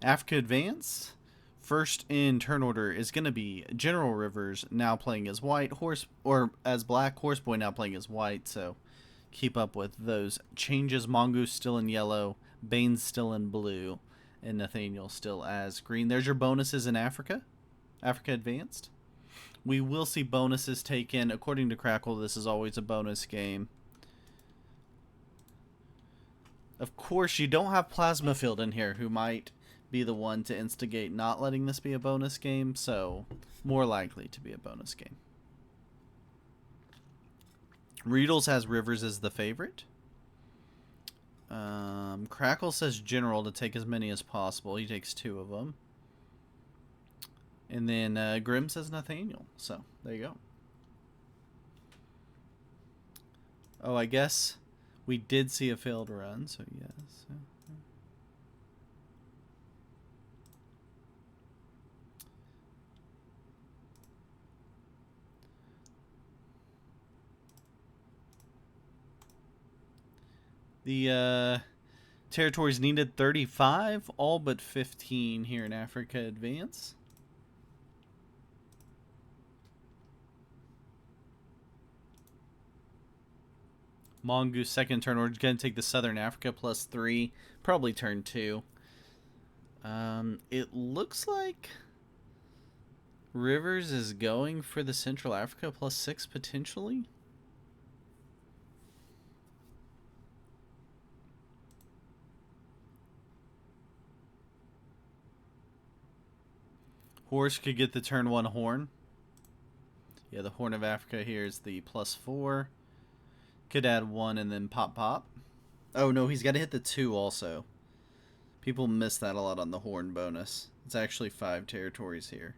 Africa Advance. First in turn order is going to be General Rivers, now playing as white, horse or as black, Horseboy now playing as white. So keep up with those changes. Mongoose still in yellow, Bane's still in blue, and Nathaniel still as green. There's your bonuses in Africa. Africa Advanced. We will see bonuses taken. According to Crackle, this is always a bonus game. Of course, you don't have Plasma Field in here, who might be the one to instigate not letting this be a bonus game, so more likely to be a bonus game. Reedles has Rivers as the favorite. Crackle says General to take as many as possible. He takes 2 of them. And then Grim says Nathaniel. So, there you go. Oh, I guess we did see a failed run, so yes. The territories needed 35, all but 15 here in Africa Advance. Mongoose second turn order is going to take the Southern Africa +3, probably turn 2. It looks like Rivers is going for the Central Africa +6 potentially. Horse could get the turn 1 horn. Yeah, the Horn of Africa here is the +4. Could add 1 and then pop. Oh no, he's got to hit the 2 also. People miss that a lot on the horn bonus. It's actually 5 territories here.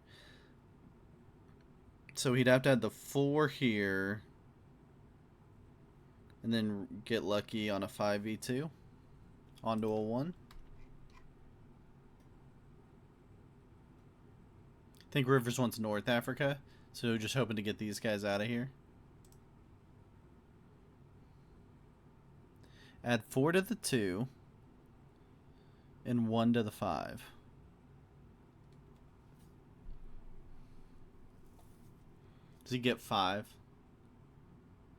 So he'd have to add the 4 here. And then get lucky on a 5v2. Onto a 1. I think Rivers wants North Africa. So just hoping to get these guys out of here. Add 4 to the 2. And 1 to the 5. Does he get 5?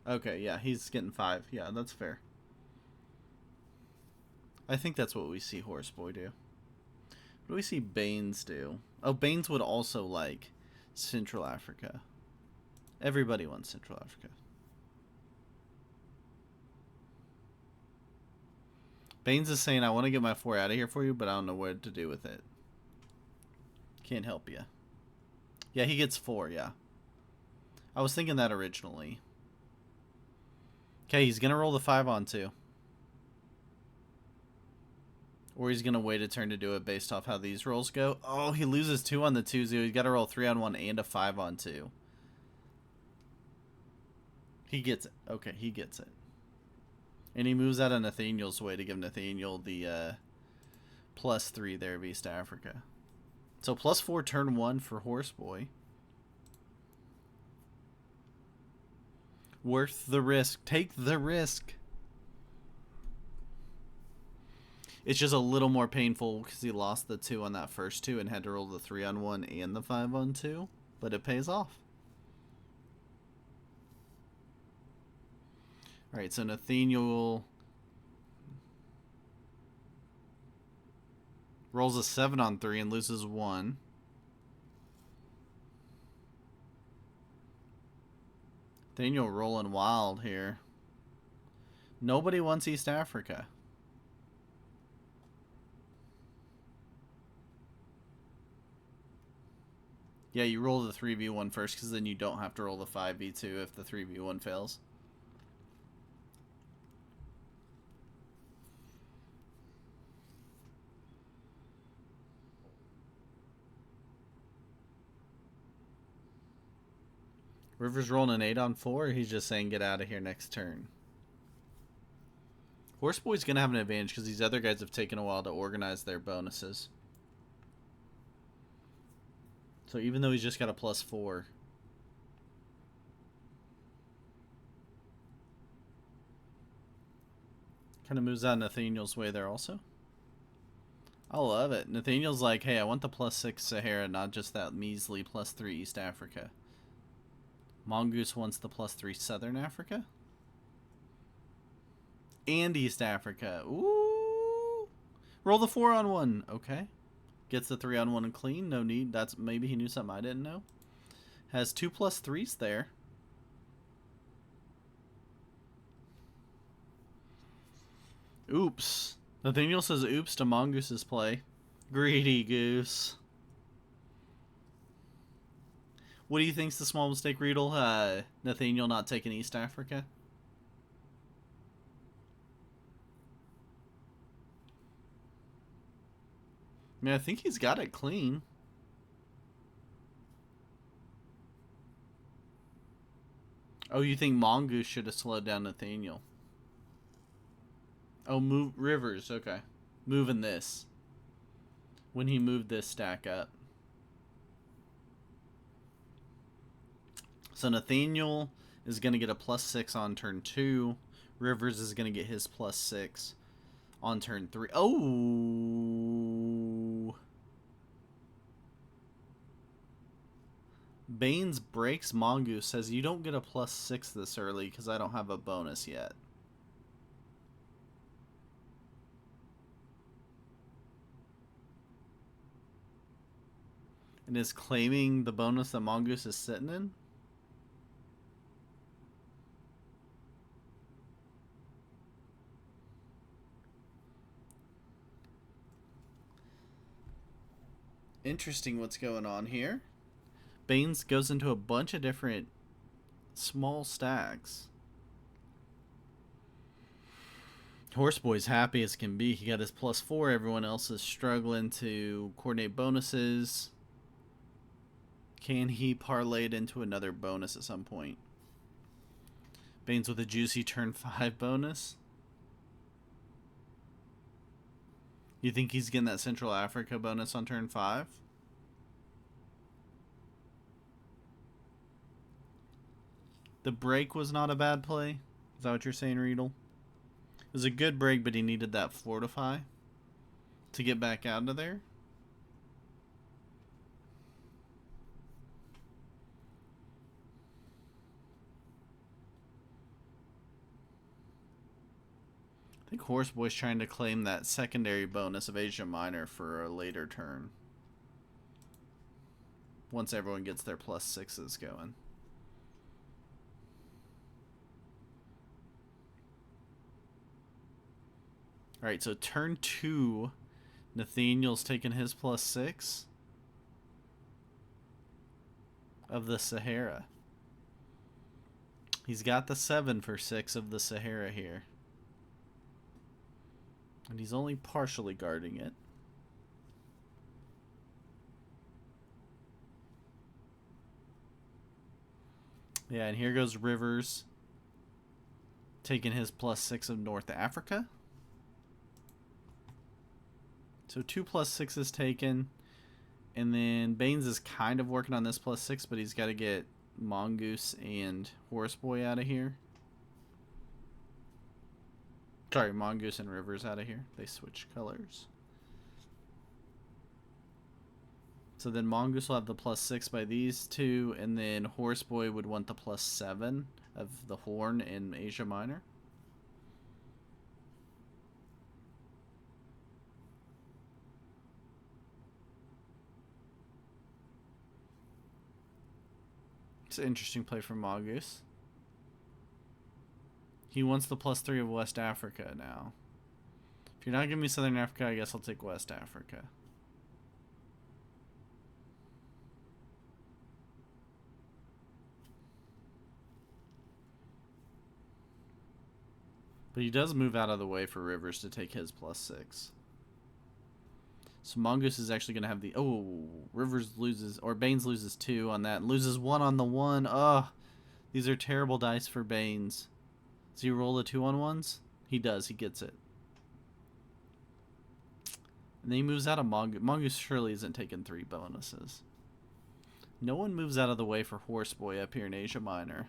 Okay, yeah, he's getting 5. Yeah, that's fair. I think that's what we see Horseboy do. What do we see Baines do? Oh, Baines would also like Central Africa. Everybody wants Central Africa. Baines is saying, I want to get my 4 out of here for you, but I don't know what to do with it. Can't help you. Yeah, he gets 4, yeah. I was thinking that originally. Okay, he's going to roll the 5 on 2. Or he's going to wait a turn to do it based off how these rolls go. Oh, he loses 2 on the 2, so he's got to roll 3 on 1 and a 5 on 2. He gets it. Okay, he gets it. And he moves out of Nathaniel's way to give Nathaniel the +3 there of East Africa. So +4 turn 1 for Horseboy. Worth the risk. Take the risk. It's just a little more painful because he lost the 2 on that first 2 and had to roll the 3 on 1 and the 5 on 2. But it pays off. Alright, so Nathaniel rolls a 7 on 3 and loses 1. Nathaniel rolling wild here. Nobody wants East Africa. Yeah, you roll the 3v1 first because then you don't have to roll the 5v2 if the 3v1 fails. Rivers rolling an 8 on 4, or he's just saying get out of here next turn. Horseboy's going to have an advantage because these other guys have taken a while to organize their bonuses. So even though he's just got a +4. Kind of moves out Nathaniel's way there also. I love it. Nathaniel's like, hey, I want the +6 Sahara, not just that measly +3 East Africa. Mongoose wants the +3 Southern Africa. And East Africa. Ooh. Roll the 4 on 1. Okay. Gets the 3 on 1 and clean. No need. That's maybe he knew something I didn't know. Has 2 +3s there. Oops. Nathaniel says oops to Mongoose's play. Greedy goose. What do you think's the small mistake, Riedel? Nathaniel not taking East Africa? I mean, I think he's got it clean. Oh, you think Mongoose should have slowed down Nathaniel? Oh, move Rivers. Okay. Moving this. When he moved this stack up. So Nathaniel is going to get a +6 on turn 2. Rivers is going to get his +6 on turn 3. Oh! Baines breaks Mongoose, says you don't get a +6 this early because I don't have a bonus yet. And is claiming the bonus that Mongoose is sitting in? Interesting what's going on here. Baines goes into a bunch of different small stacks. Horseboy's happy as can be. He got his +4. Everyone else is struggling to coordinate bonuses. Can he parlay it into another bonus at some point? Baines with a juicy turn 5 bonus. You think he's getting that Central Africa bonus on turn 5? The break was not a bad play? Is that what you're saying, Riedel? It was a good break, but he needed that fortify to get back out of there. I think Horseboy's trying to claim that secondary bonus of Asia Minor for a later turn. Once everyone gets their +6s going. Alright, so turn 2, Nathaniel's taking his +6 of the Sahara. He's got the 7 for 6 of the Sahara here. And he's only partially guarding it. Yeah, and here goes Rivers taking his +6 of North Africa. So 2 +6s taken. And then Baines is kind of working on this +6, but he's got to get Mongoose and Horseboy out of here. Sorry, Mongoose and Rivers out of here. They switch colors. So then Mongoose will have the +6 by these two, and then Horseboy would want the +7 of the Horn in Asia Minor. It's an interesting play from Mongoose. He wants the +3 of West Africa now. If you're not giving me Southern Africa, I guess I'll take West Africa. But he does move out of the way for Rivers to take his +6. So Mongoose is actually going to have the... Oh, Rivers loses... Or Baines loses 2 on that. Loses 1 on the 1. Ugh. These are terrible dice for Baines. Does he roll the 2 on 1s? He does. He gets it. And then he moves out of Mongoose. Mongoose surely isn't taking 3 bonuses. No one moves out of the way for Horseboy up here in Asia Minor.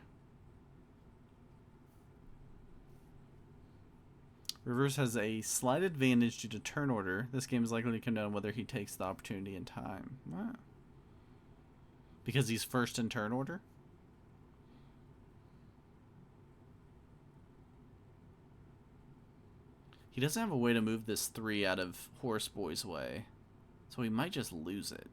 Rivers has a slight advantage due to turn order. This game is likely to come down to whether he takes the opportunity in time. Wow. Because he's first in turn order? He doesn't have a way to move this 3 out of Horseboy's way. So he might just lose it.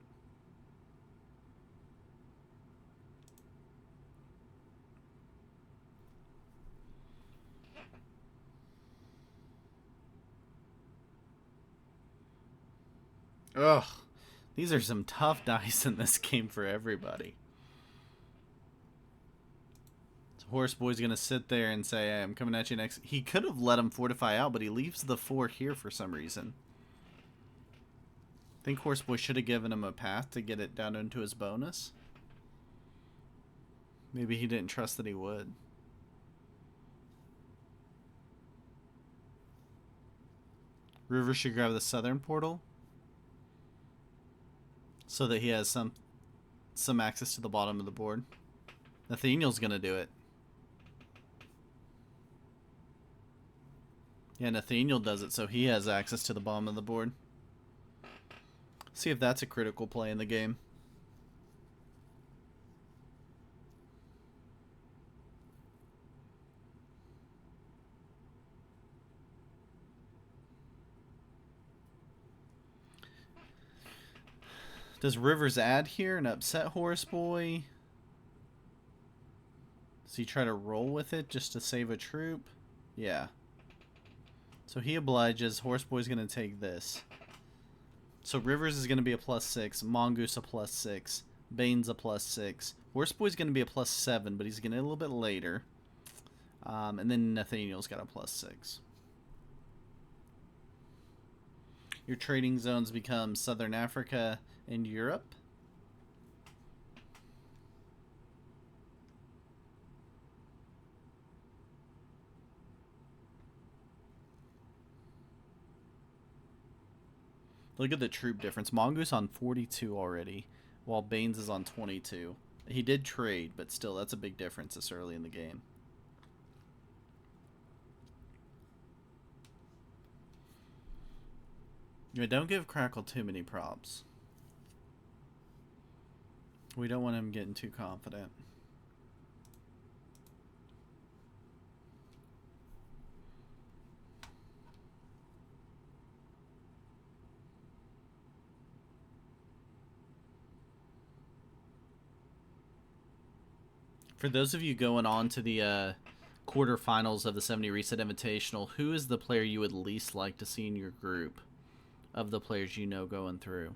Ugh. These are some tough dice in this game for everybody. So Horseboy's going to sit there and say, hey, I'm coming at you next. He could have let him fortify out, but he leaves the 4 here for some reason. I think Horseboy should have given him a path to get it down into his bonus. Maybe he didn't trust that he would. River should grab the southern portal so that he has some access to the bottom of the board. Nathaniel's gonna do it. Yeah, Nathaniel does it, so he has access to the bottom of the board. See if that's a critical play in the game. Does Rivers add here and upset Horseboy? Does he try to roll with it just to save a troop? Yeah. So he obliges. Horseboy's going to take this. So Rivers is going to be a +6. Mongoose a +6. Bane's a +6. Horseboy's going to be a +7, but he's going to a little bit later. And then Nathaniel's got a +6. Your trading zones become Southern Africa and Europe. Look at the troop difference. Mongoose on 42 already, while Baines is on 22. He did trade, but still, that's a big difference this early in the game. Yeah, don't give Crackle too many props. We don't want him getting too confident. For those of you going on to the quarterfinals of the 70 Reset Invitational, who is the player you would least like to see in your group of the players you know going through?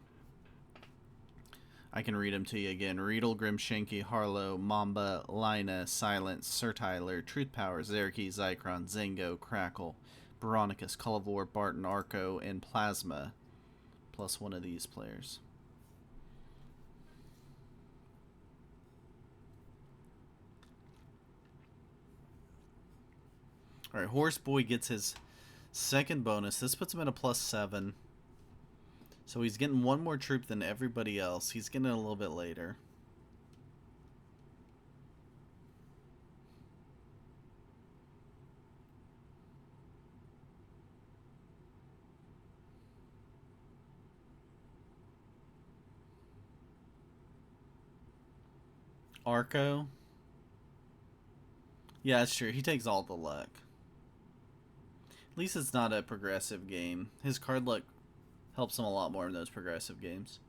I can read them to you again. Riedel, Grimshanky, Harlow, Mamba, Lina, Silence, Sir Tyler, Truth Power, Zerky, Zycron, Zango, Crackle, Veronicus, Culivore, Barton, Arco, and Plasma, plus one of these players. Alright, Horseboy gets his second bonus. This puts him at a +7. So he's getting one more troop than everybody else. He's getting it a little bit later. Arco. Yeah, that's true. He takes all the luck. At least it's not a progressive game. His card luck helps him a lot more in those progressive games.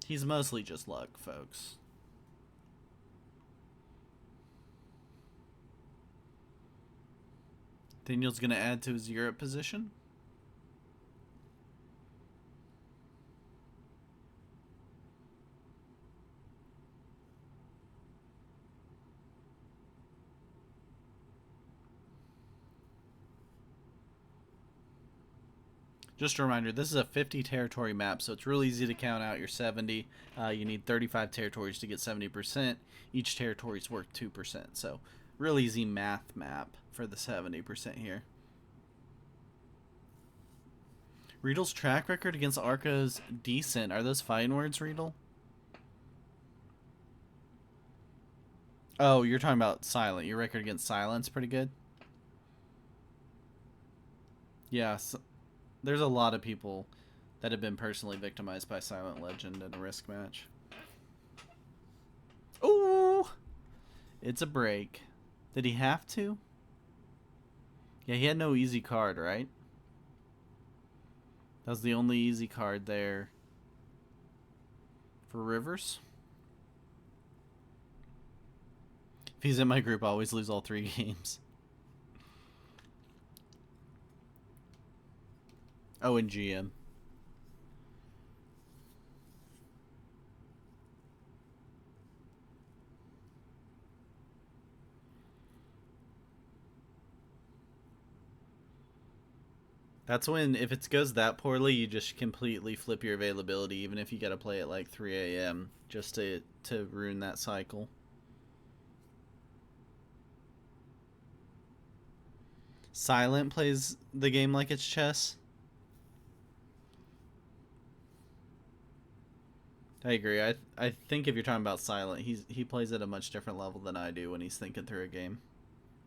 He's mostly just luck, folks. Daniel's going to add to his Europe position. Just a reminder, this is a 50 territory map, so it's real easy to count out your 70. You need 35 territories to get 70%. Each territory is worth 2%, so real easy math map for the 70% here. Riedel's track record against Arco's decent. Are those fighting words, Riedel? Oh, you're talking about Silent. Your record against Silent's pretty good? Yes, there's a lot of people that have been personally victimized by Silent Legend in a risk match. Ooh! It's a break. Did he have to? Yeah, he had no easy card, right? That was the only easy card there for Rivers. If he's in my group, I always lose all 3 games. Oh, and GM. That's when, if it goes that poorly, you just completely flip your availability, even if you got to play at like 3 a.m. just to ruin that cycle. Silent plays the game like it's chess. I agree. I think if you're talking about Silent, he plays at a much different level than I do when he's thinking through a game.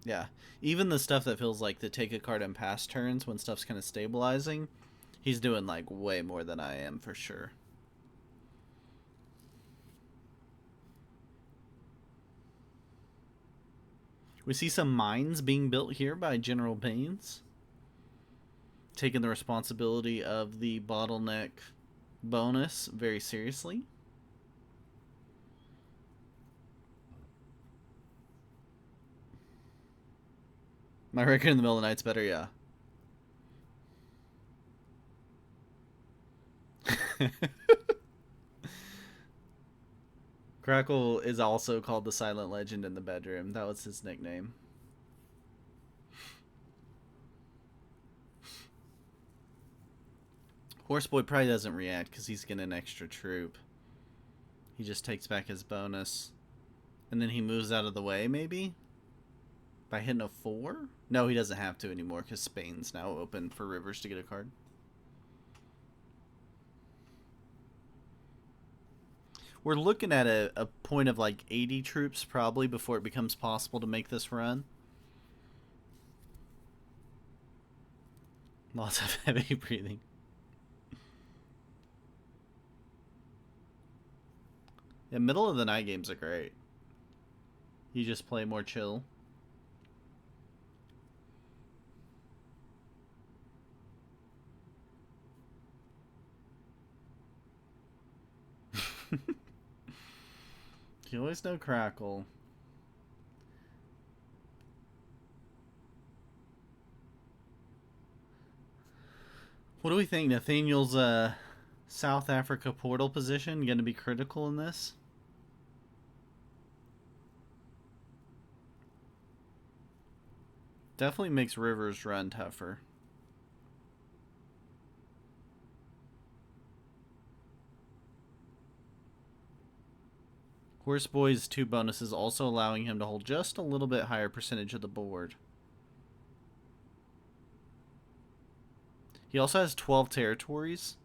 Yeah, even the stuff that feels like the take a card and pass turns when stuff's kind of stabilizing, he's doing like way more than I am for sure. We see some mines being built here by General Baines, taking the responsibility of the bottleneck bonus very seriously. My record in the middle of the night's better, yeah. Crackle is also called the Silent Legend in the bedroom. That was his nickname. Horseboy probably doesn't react because he's getting an extra troop. He just takes back his bonus. And then he moves out of the way, maybe? By hitting a 4? No, he doesn't have to anymore because Spain's now open for Rivers to get a card. We're looking at a point of like 80 troops probably before it becomes possible to make this run. Lots of heavy breathing. Yeah, middle of the night games are great. You just play more chill. You always know Crackle. What do we think? Nathaniel's South Africa portal position going to be critical in this? Definitely makes Rivers' run tougher. Horseboy's 2 bonuses also allowing him to hold just a little bit higher percentage of the board. He also has 12 territories.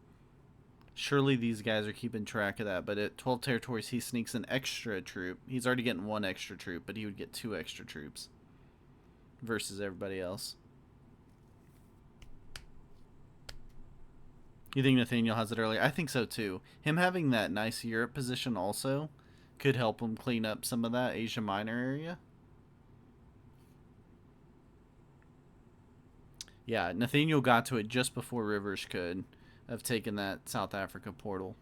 Surely these guys are keeping track of that, but at 12 territories he sneaks an extra troop. He's already getting 1 extra troop, but he would get 2 extra troops versus everybody else. You think Nathaniel has it early? I think so too. Him having that nice Europe position also could help him clean up some of that Asia Minor area. Yeah, Nathaniel got to it just before Rivers could have taken that South Africa portal.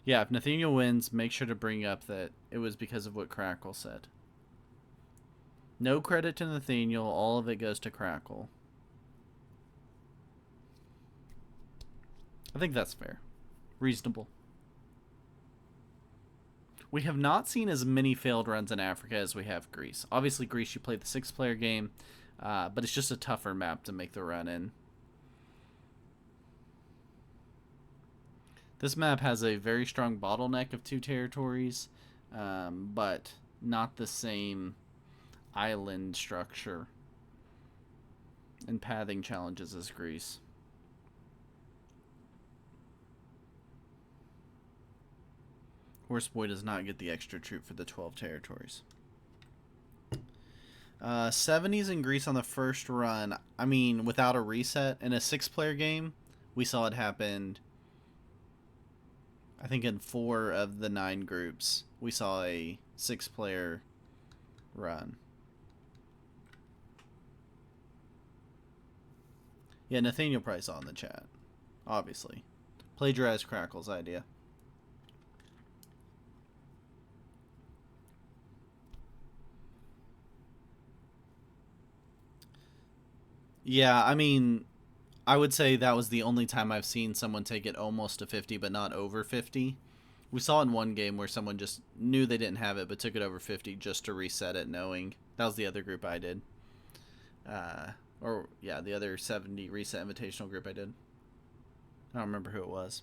Yeah, if Nathaniel wins, make sure to bring up that it was because of what Crackle said. No credit to Nathaniel, all of it goes to Crackle. I think that's fair. Reasonable. We have not seen as many failed runs in Africa as we have Greece. Obviously, Greece, you play the 6-player game, but it's just a tougher map to make the run in. This map has a very strong bottleneck of 2 territories, but not the same island structure and pathing challenges as Greece. Horseboy does not get the extra troop for the 12 territories. 70s in Greece on the first run. I mean, without a reset in a 6-player game, we saw it happen. I think in 4 of the 9 groups, we saw a 6-player run. Yeah, Nathaniel probably saw in the chat. Obviously. Plagiarized Crackle's idea. Yeah, I mean, I would say that was the only time I've seen someone take it almost to 50, but not over 50. We saw in one game where someone just knew they didn't have it, but took it over 50 just to reset it, knowing. That was the other group I did. The other 70 reset invitational group I did. I don't remember who it was.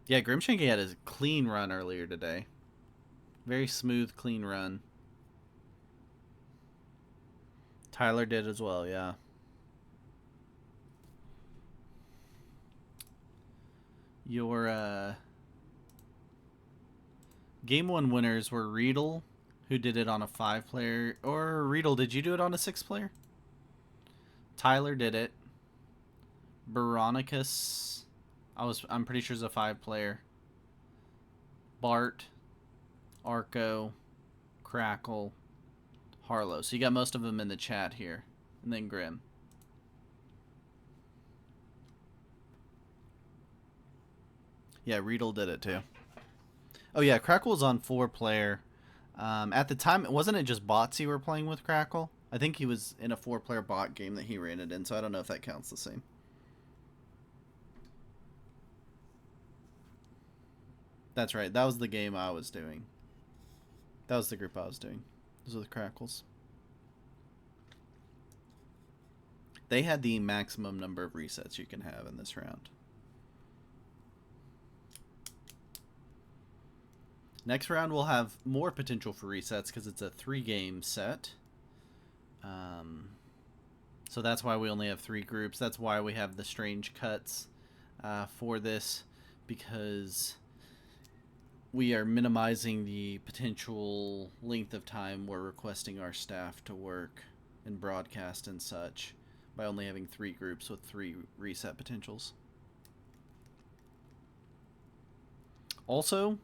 Yeah, Grimshanky had a clean run earlier today. Very smooth, clean run. Tyler did as well, yeah. Your game 1 winners were Riedel, who did it on a 5-player. Or Riedel, did you do it on a 6-player? Tyler did it. Veronicus, I'm pretty sure is a 5-player. Bart, Arco, Crackle, Harlow. So you got most of them in the chat here. And then Grim. Yeah, Riedel did it too. Oh yeah, Crackle was on 4-player. At the time, wasn't it just bots you were playing with Crackle? I think he was in a 4-player bot game that he ran it in, so I don't know if that counts the same. That's right. That was the game I was doing. That was the group I was doing. Those were the Crackles. They had the maximum number of resets you can have in this round. Next round we'll have more potential for resets because it's a 3-game set. So that's why we only have 3 groups. That's why we have the strange cuts for this, because we are minimizing the potential length of time we're requesting our staff to work and broadcast and such by only having 3 groups with 3 reset potentials. Also,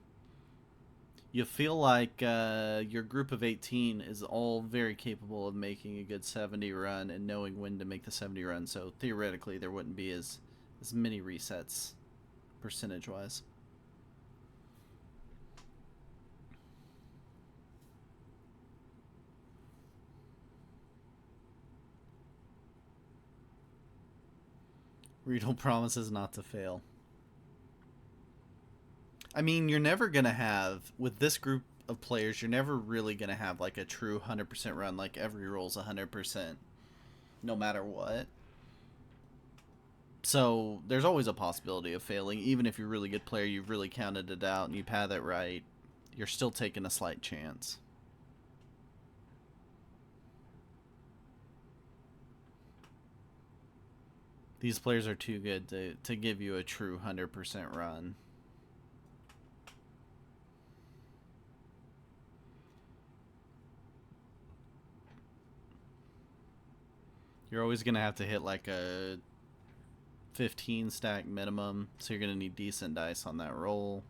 you feel like your group of 18 is all very capable of making a good 70 run and knowing when to make the 70 run, so theoretically there wouldn't be as many resets percentage-wise. Riedel promises not to fail. I mean, you're never going to have, with this group of players, you're never really going to have like a true 100% run, like every roll's 100%, no matter what. So there's always a possibility of failing. Even if you're a really good player, you've really counted it out and you've had it right, you're still taking a slight chance. These players are too good to give you a true 100% run. You're always going to have to hit like a 15 stack minimum, so you're going to need decent dice on that roll.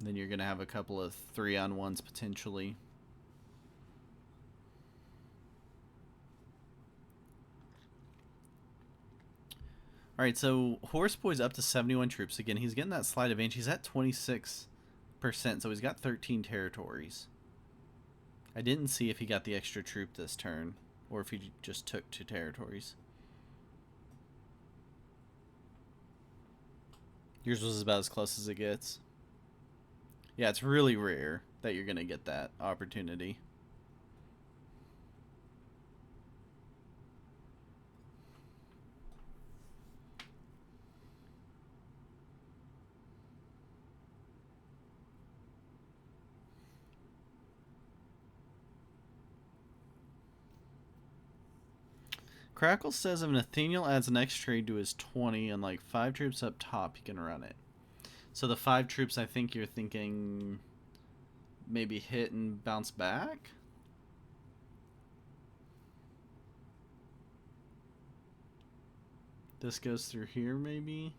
Then you're going to have a couple of 3-on-1s potentially. Alright, so Horseboy's up to 71 troops. Again, he's getting that slight advantage. He's at 26%, so he's got 13 territories. I didn't see if he got the extra troop this turn, or if he just took 2 territories. Yours was about as close as it gets. Yeah, it's really rare that you're going to get that opportunity. Crackle says if Nathaniel adds an X trade to his 20 and like 5 troops up top, he can run it. So the 5 troops, I think you're thinking maybe hit and bounce back. This goes through here, maybe.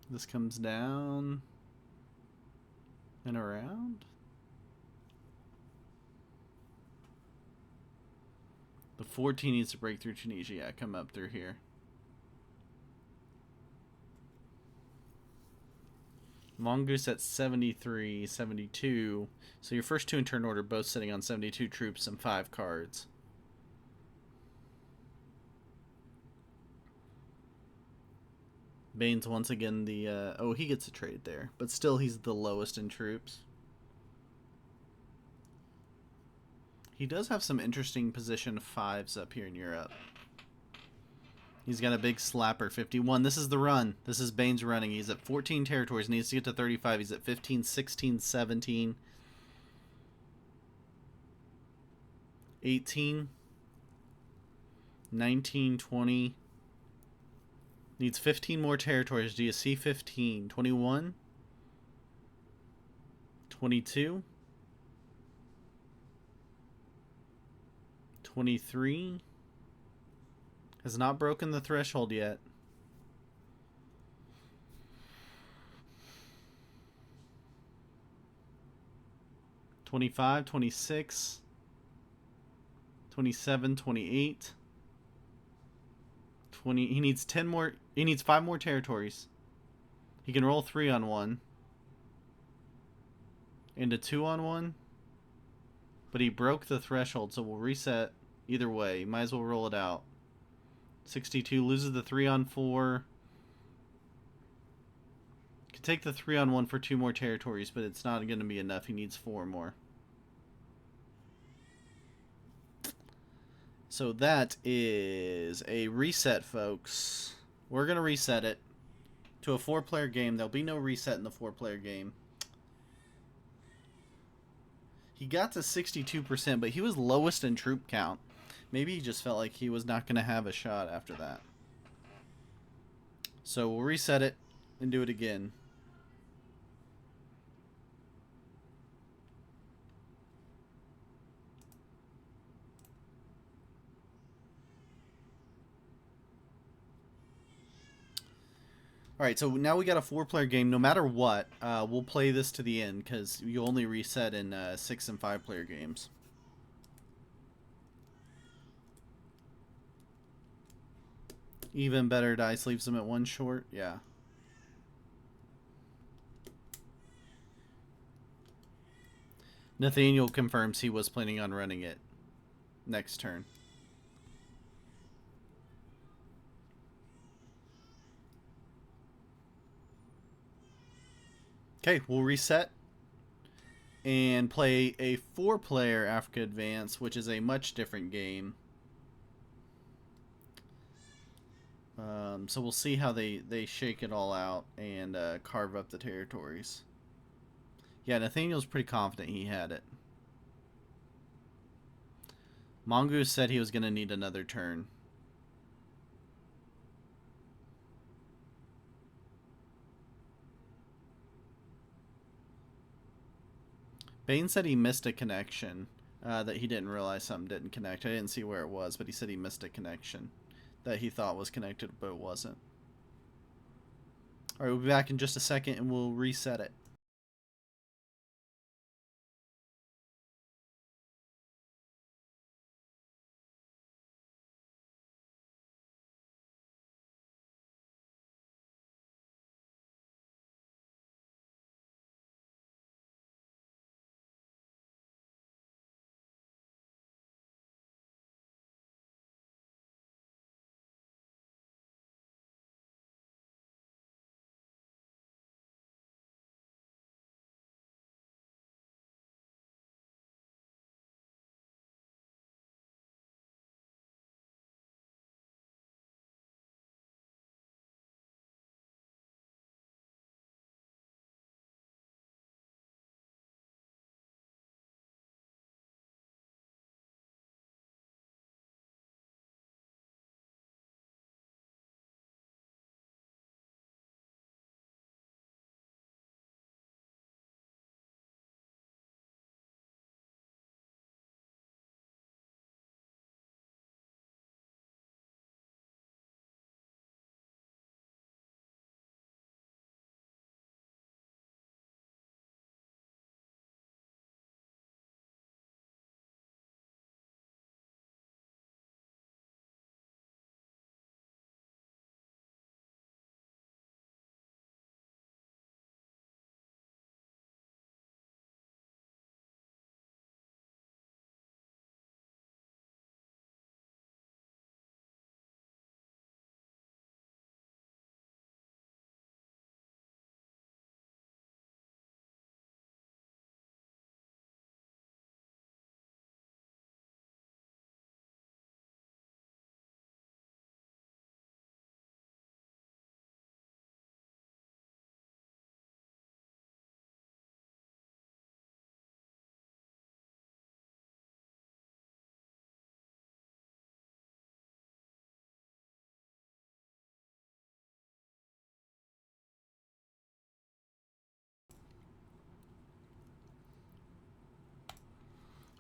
This comes down and around. The 14 needs to break through Tunisia. Yeah, come up through here. Mongoose at 73, 72. So your first two in turn order both sitting on 72 troops and 5 cards. Bane's once again the... oh, he gets a trade there. But still, he's the lowest in troops. He does have some interesting position 5s up here in Europe. He's got a big slapper, 51. This is the run. This is Bane's running. He's at 14 territories. Needs to get to 35. He's at 15, 16, 17, 18, 19, 20. Needs 15 more territories. Do you see 15? 21, 22, 23. Has not broken the threshold yet. 25, 26, 27, 28, 20. He needs 10 more. He needs 5 more territories. He can roll 3 on 1 and a 2 on 1. But he broke the threshold, so we'll reset either way. Might as well roll it out. 62 loses the 3 on 4. Could take the 3 on 1 for 2 more territories, but it's not going to be enough. He needs 4 more. So that is a reset, folks. We're going to reset it to a 4-player game. There'll be no reset in the 4-player game. He got to 62%, but he was lowest in troop count. Maybe he just felt like he was not going to have a shot after that. So we'll reset it and do it again. Alright, so now we got a 4-player game. No matter what, we'll play this to the end because you only reset in 6- and 5-player games. Even better dice leaves him at 1 short. Yeah. Nathaniel confirms he was planning on running it next turn. Okay, we'll reset and play a 4-player Africa Advance, which is a much different game. So we'll see how they shake it all out and carve up the territories. Yeah, Nathaniel's pretty confident he had it. Mongoose said he was going to need another turn. Bane said he missed a connection, that he didn't realize something didn't connect. I didn't see where it was, but he said he missed a connection that he thought was connected, but it wasn't. Alright, we'll be back in just a second and we'll reset it.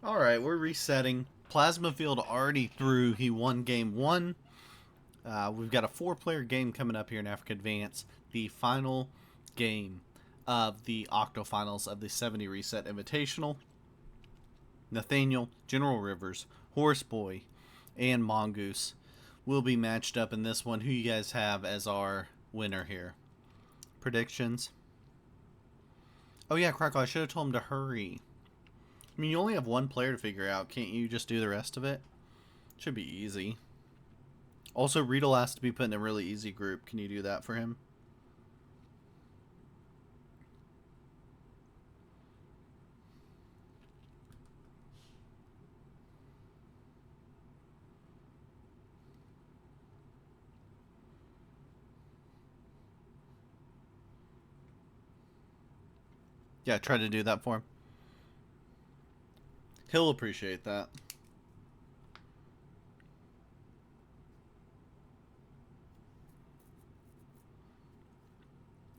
Alright, we're resetting. Plasma Field already through. He won game 1. We've got a 4-player game coming up here in Africa Advance. The final game of the Octofinals of the 70 Reset Invitational. Nathaniel, General Rivers, Horseboy, and Mongoose will be matched up in this one. Who you guys have as our winner here? Predictions? Oh yeah, Crackle, I should have told him to hurry. I mean, you only have one player to figure out. Can't you just do the rest of it? Should be easy. Also, Riedel has to be put in a really easy group. Can you do that for him? Yeah, try to do that for him. He'll appreciate that.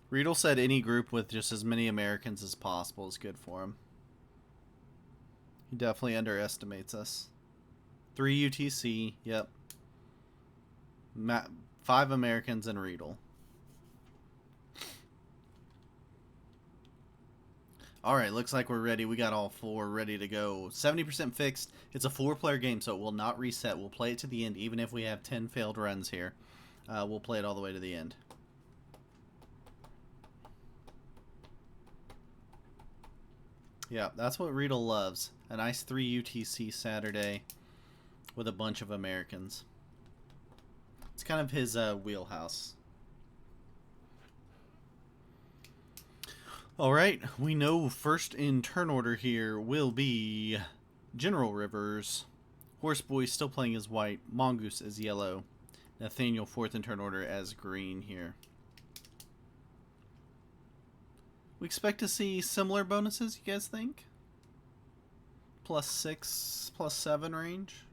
Riedel said any group with just as many Americans as possible is good for him. He definitely underestimates us. 3 UTC, yep. 5 Americans and Riedel. Alright, looks like we're ready. We got all 4 ready to go. 70% fixed. It's a 4-player game, so it will not reset. We'll play it to the end, even if we have 10 failed runs here. We'll play it all the way to the end. Yeah, that's what Riedel loves. A nice 3 UTC Saturday with a bunch of Americans. It's kind of his wheelhouse. Alright, we know first in turn order here will be General Rivers. Horseboy still playing as white. Mongoose as yellow. Nathaniel 4th in turn order as green here. We expect to see similar bonuses, you guys think? +6, +7 range?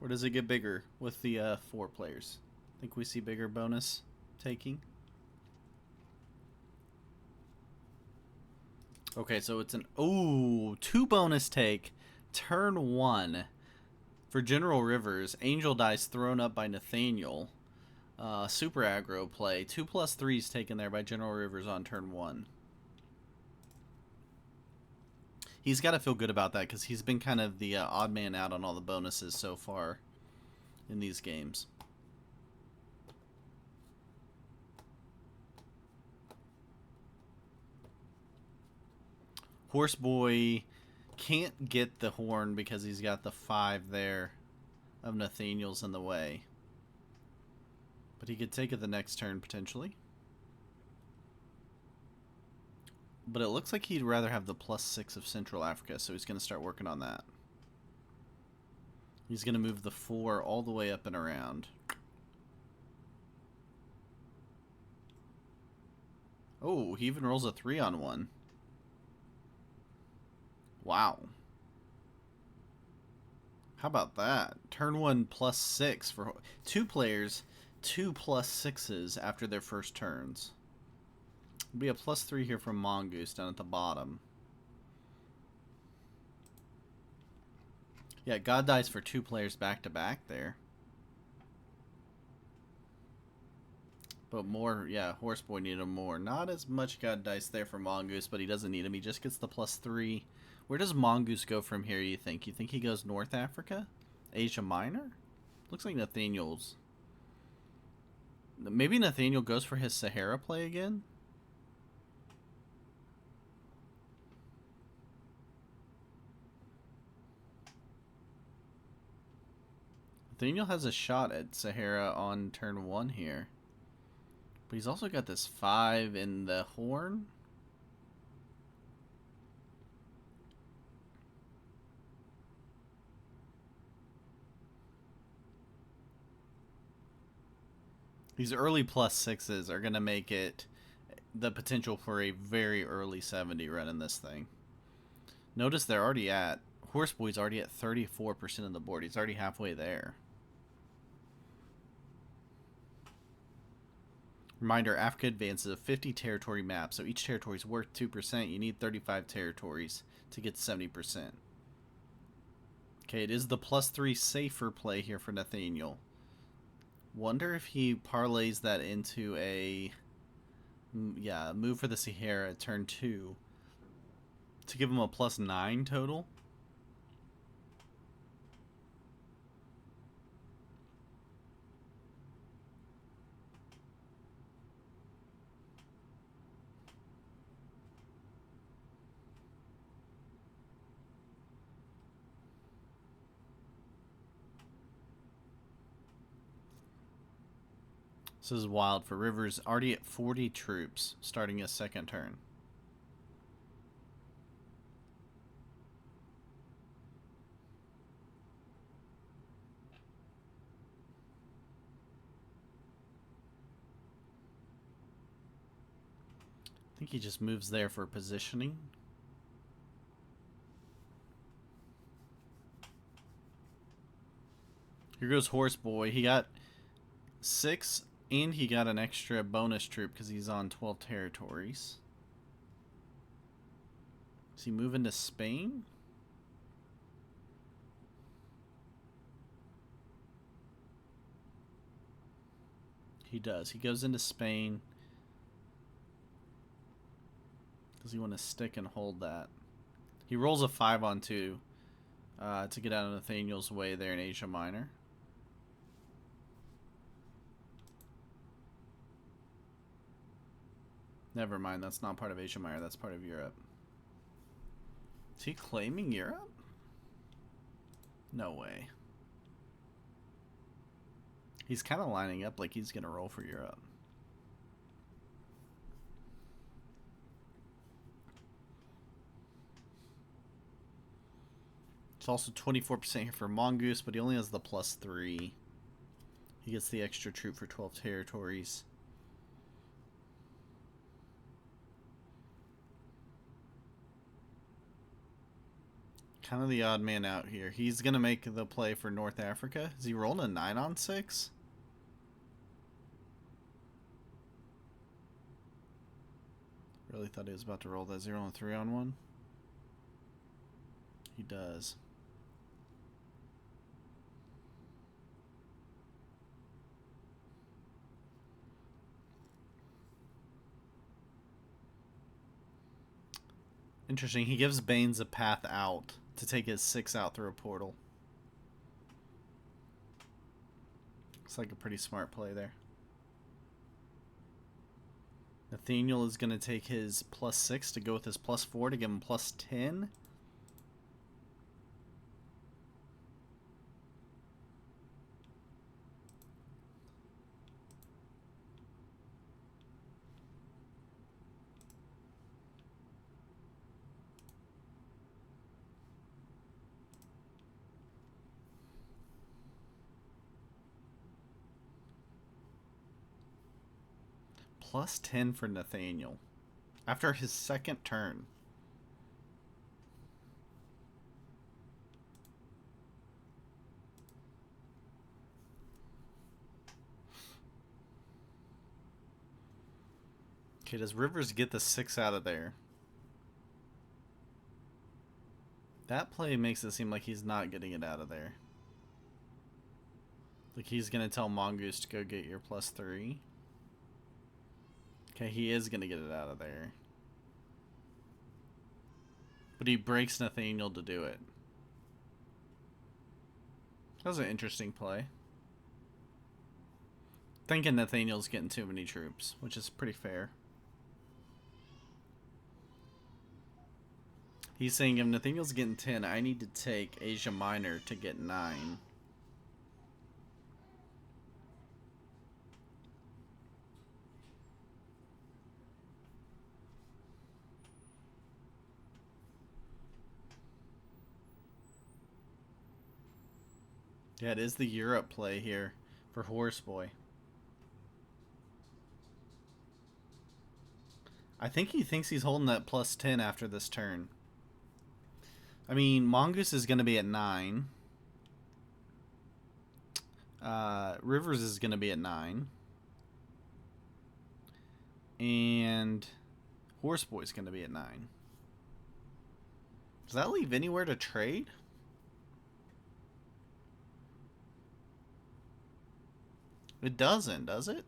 Or does it get bigger with the 4 players? Think we see bigger bonus taking? Okay, so it's an... Ooh, 2 bonus take. Turn 1. For General Rivers, Angel Dice thrown up by Nathaniel. Super aggro play. 2+3s taken there by General Rivers on turn 1. He's got to feel good about that because he's been kind of the odd man out on all the bonuses so far in these games. Horseboy can't get the horn because he's got the 5 there of Nathaniel's in the way. But he could take it the next turn, potentially. But it looks like he'd rather have the +6 of Central Africa, so he's going to start working on that. He's going to move the 4 all the way up and around. Oh, he even rolls a 3 on 1. Wow. How about that? Turn 1 +6 for 2 players. 2 +6s after their first turns. It'll be a +3 here from Mongoose down at the bottom. Yeah, God dies for 2 players back to back there. But more, yeah, Horseboy needed him more. Not as much God dice there for Mongoose, but he doesn't need him. He just gets the +3. Where does Mongoose go from here, you think? You think he goes North Africa? Asia Minor? Looks like Nathaniel's. Maybe Nathaniel goes for his Sahara play again? Nathaniel has a shot at Sahara on turn 1 here. But he's also got this 5 in the horn. These early +6s are going to make it the potential for a very early 70 run in this thing. Notice they're already at... Horseboy's already at 34% of the board. He's already halfway there. Reminder, Africa advances a 50 territory map, so each territory is worth 2%. You need 35 territories to get 70%. Okay, it is the +3 safer play here for Nathaniel. Wonder if he parlays that into a move for the Sierra at turn 2 to give him a +9 total. This is wild for Rivers, already at 40 troops, starting his second turn. I think he just moves there for positioning. Here goes Horse Boy. He got 6, and he got an extra bonus troop because he's on 12 territories. Is he moving to Spain? He does. He goes into Spain. Does he want to stick and hold that? He rolls a 5 on 2 to get out of Nathaniel's way there in Asia Minor. Never mind, that's not part of Asia Minor, that's part of Europe. Is he claiming Europe? No way. He's kind of lining up like he's going to roll for Europe. It's also 24% here for Mongoose, but he only has the +3. He gets the extra troop for 12 territories. Kind of the odd man out here. He's going to make the play for North Africa. Is he rolling a 9 on 6? Really thought he was about to roll that 0 on 3 on 1. He does. Interesting. He gives Baines a path out to take his 6 out through a portal. Looks like a pretty smart play there. Nathaniel is going to take his +6 to go with his +4 to give him +10. +10 for Nathaniel after his second turn. Okay, does Rivers get the 6 out of there? That play makes it seem like he's not getting it out of there. Like he's going to tell Mongoose to go get your +3. Okay, he is going to get it out of there. But he breaks Nathaniel to do it. That was an interesting play. Thinking Nathaniel's getting too many troops, which is pretty fair. He's saying if Nathaniel's getting 10, I need to take Asia Minor to get 9. Yeah, it is the Europe play here for Horseboy. I think he thinks he's holding that +10 after this turn. I mean, Mongoose is going to be at 9. Rivers is going to be at 9. And Horseboy's going to be at 9. Does that leave anywhere to trade? It doesn't, does it?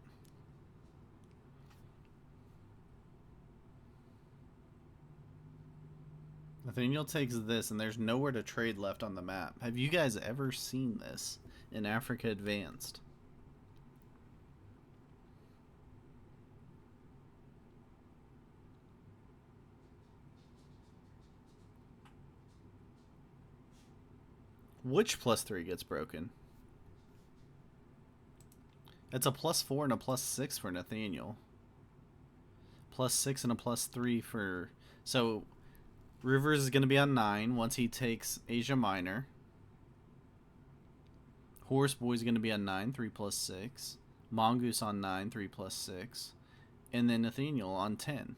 Nathaniel takes this, and there's nowhere to trade left on the map. Have you guys ever seen this in Africa Advanced? Which +3 gets broken? It's a +4 and a +6 for Nathaniel. +6 and a +3 for... So, Rivers is going to be on 9 once he takes Asia Minor. Horse Boy's going to be on 9, 3 + 6. Mongoose on 9, 3 + 6. And then Nathaniel on 10.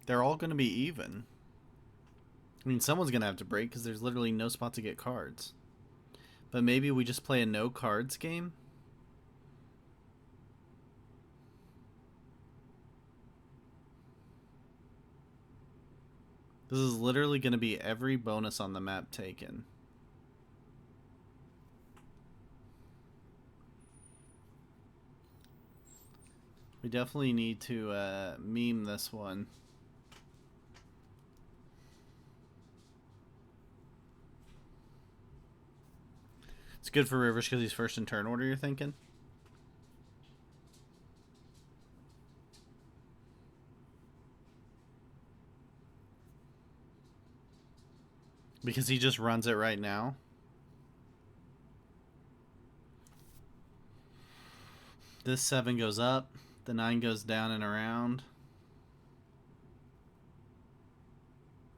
They're all going to be even. I mean, someone's going to have to break because there's literally no spot to get cards. But maybe we just play a no cards game? This is literally going to be every bonus on the map taken. We definitely need to meme this one. It's good for Rivers because he's first in turn order, you're thinking? Because he just runs it right now? This 7 goes up. The 9 goes down and around.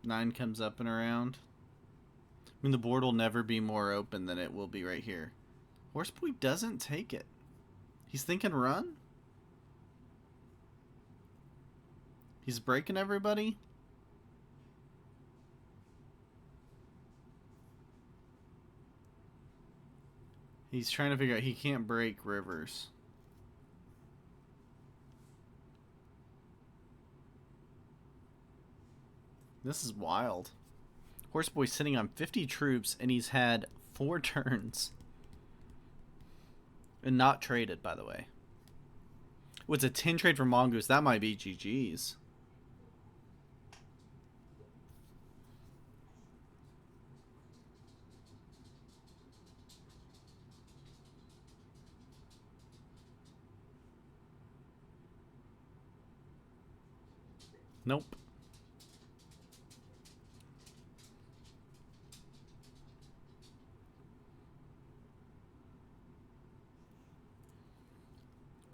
9 comes up and around. I mean, the board will never be more open than it will be right here. Horseboy doesn't take it. He's thinking run? He's breaking everybody? He's trying to figure out he can't break Rivers. This is wild. Horseboy's sitting on 50 troops, and he's had 4 turns. And not traded, by the way. It's a 10 trade for Mongoose. That might be GG's. Nope.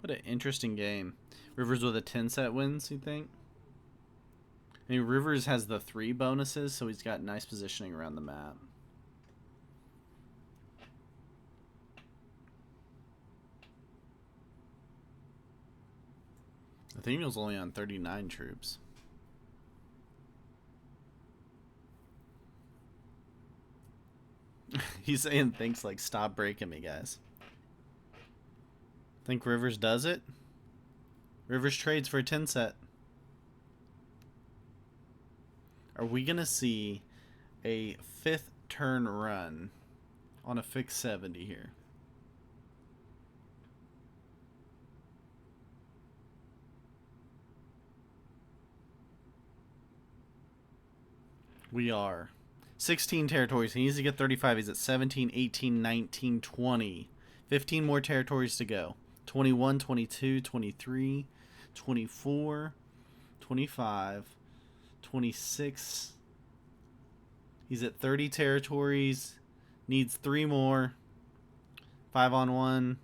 What an interesting game. Rivers with a 10 set wins, you think? I mean, Rivers has the 3 bonuses, so he's got nice positioning around the map. Nathaniel's only on 39 troops. He's saying things like, stop breaking me, guys. Think Rivers does it? Rivers trades for a 10 set. Are we going to see a 5th turn run on a fixed 70 here? We are. 16 territories. He needs to get 35. He's at 17, 18, 19, 20. 15 more territories to go. 21, 22, 23, 24, 25, 26. He's at 30 territories. Needs 3 more. 5 on 1.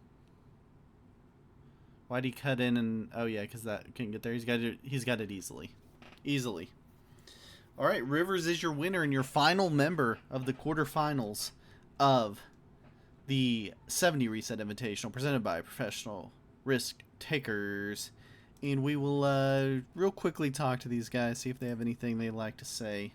Why'd he cut in and... Oh, yeah, because that couldn't get there. He's got it easily. Easily. All right, Rivers is your winner and your final member of the quarterfinals of the 70 Reset Invitational presented by Professional Risk Takers. And we will real quickly talk to these guys, see if they have anything they'd like to say.